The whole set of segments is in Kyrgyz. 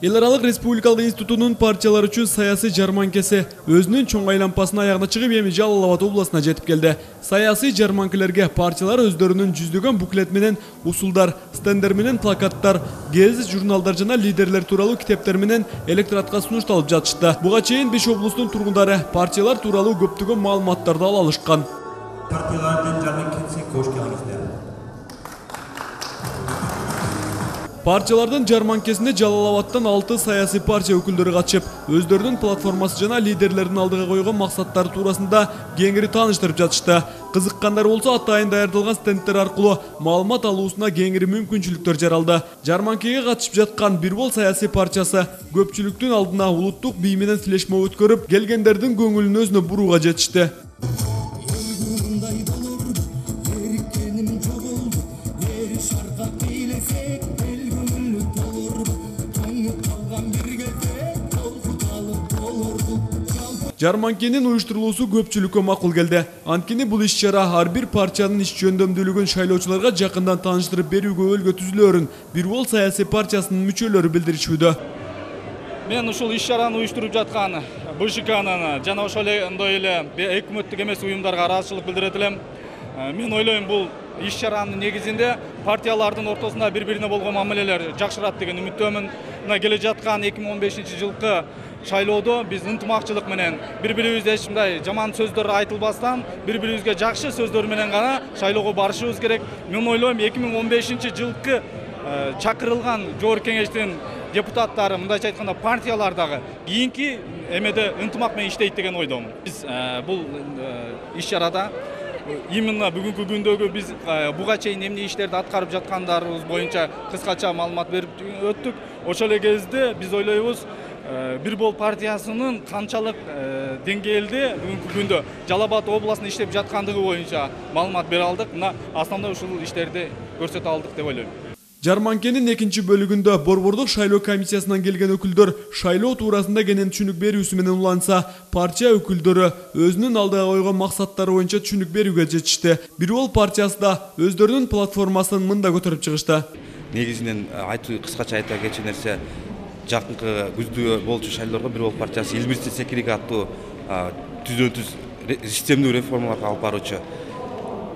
Эл аралык республикалык институтунун партиялар үчүн саясий жарманкеси өзүнүн чоң айланпасына аягына чыгып, эми Жалал Абад областына жетип келди. Саясий жарманкелерге партиялар өздөрүнүн жүздөгөн буклет менен усулдар, стендер менен плакаттар, гезит журналдар жана лидерлер тууралуу китептер менен электоратка сунушталып жатышты. Буга чейин 5 облустун тургундары партиялар тууралуу көптөгөн маалыматтарды ала алышкан. Партиялардын жарманкесине кош келиңиздер. Партиялардын жарманкесине Жалал Абадтан 6 саясий партия өкүлдөрү катышып, өздөрүнүн платформасы жана лидерлердин алдыга койгон максаттары туурасында кеңири тааныштырып жатышты. Кызыккандар болсо атайын даярдалган стендтер аркылуу маалымат алуусуна кеңири мүмкүнчүлүктөр жаралды. Жарманкеге катышып жаткан Бир Бол саясий партиясы көпчүлүктүн алдына улуттук бий менен флешмоб өткөрүп, келгендердин көңүлүн өзүнө бурууга жетишти. Жарманкенин уюштурулуусу көпчүлүккө макул келди. Анткени бул иш-чара ар бир партиянын иш жөндөмдүүлүгүн шайлоочуларга жакындан тааныштырып берүүгө өлгө түзүлөөрүн Бир Бол саясий партиясынын мүчөлөрү билдиришүүдө. Мен ушул иш-чараны уюштуруп жаткан БШКнын жана ошол эле өкмөттүк эмес уюмдарга ыраазычылык билдирет элем. Мен ойлойм, бул иш-чаранын негизинде партиялардын ортосунда бири-бирине болгон мамилелер жакшырат деген үмүттөмүн. Мына келе жаткан 2015-жылкы шайлоодо биз ынтымакчылык менен бири-бирибизге эч кандай жаман сөздөр айтылбастан, бири-бирибизге жакшы сөздөр менен гана шайлоого барышыбыз керек. Мен ойлойм, 2015-жылкы чакырылган жогорку кеңештин депутаттары, мындайча айтканда партиялардагы кийинки эмеде ынтымак менен иштейт деген ойдомун. Биз бул иш-чарада именно бүгүнкү күндөгү биз буга чейин эмне иштерди аткарып жаткандарыбыз боюнча кыскача маалымат берип өттүк. Ошол эле кезде биз ойлойбуз, Бир Бол партиясынын канчалык деңгээлде бүгүнкү күндө Жалал Абад областында иштеп жаткандыгы боюнча маалымат бере алдык. Мына основной ушул иштерди көрсөтө алдык деп ойлойм. Жарманкенин экинчи бөлүгүндө Борбордук шайлоо комиссиясынан келген өкүлдөр шайлоо туурасында кенен түшүнүк берүүсү менен уланса, партия өкүлдөрү өзүнүн алдыга койгон максаттары боюнча түшүнүк берүүгө жетишти. Бир Бол партиясы да өздөрүнүн платформасын мында көтөрүп чыгышты. Негизинен кыскача айта кетчү нерсе, жакынкы күздө болчу шайлоодо Бир Бол партиясы эл бирчи секирик аттуу түздөн-түз системдүү реформаларга алып баруучу,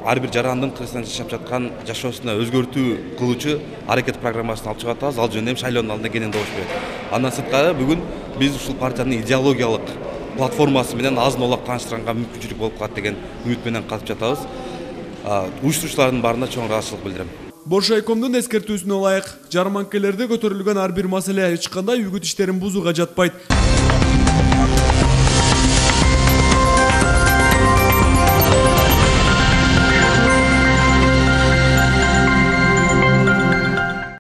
ар бир жарандын кыргызстанда жашап жаткан жашоосуна өзгөртүү кылуучу аракет программасын алып чыгып атабыз. Ал жөнүндө шайлоонун алдында кенен добуш берет. Андан сырткары бүгүн биз ушул партиянын идеологиялык платформасы менен азын олак тааныштырганга мүмкүнчүлүк болуп калат деген үмүт менен катышып жатабыз. Уюштуруучулардын баарына чоң ыраазычылык билдирем. Боршайкомдун эскертүүсүнө ылайык, жарманкелерде көтөрүлгөн ар бир маселе эч кандай үгүт иштерин бузууга жатпайт.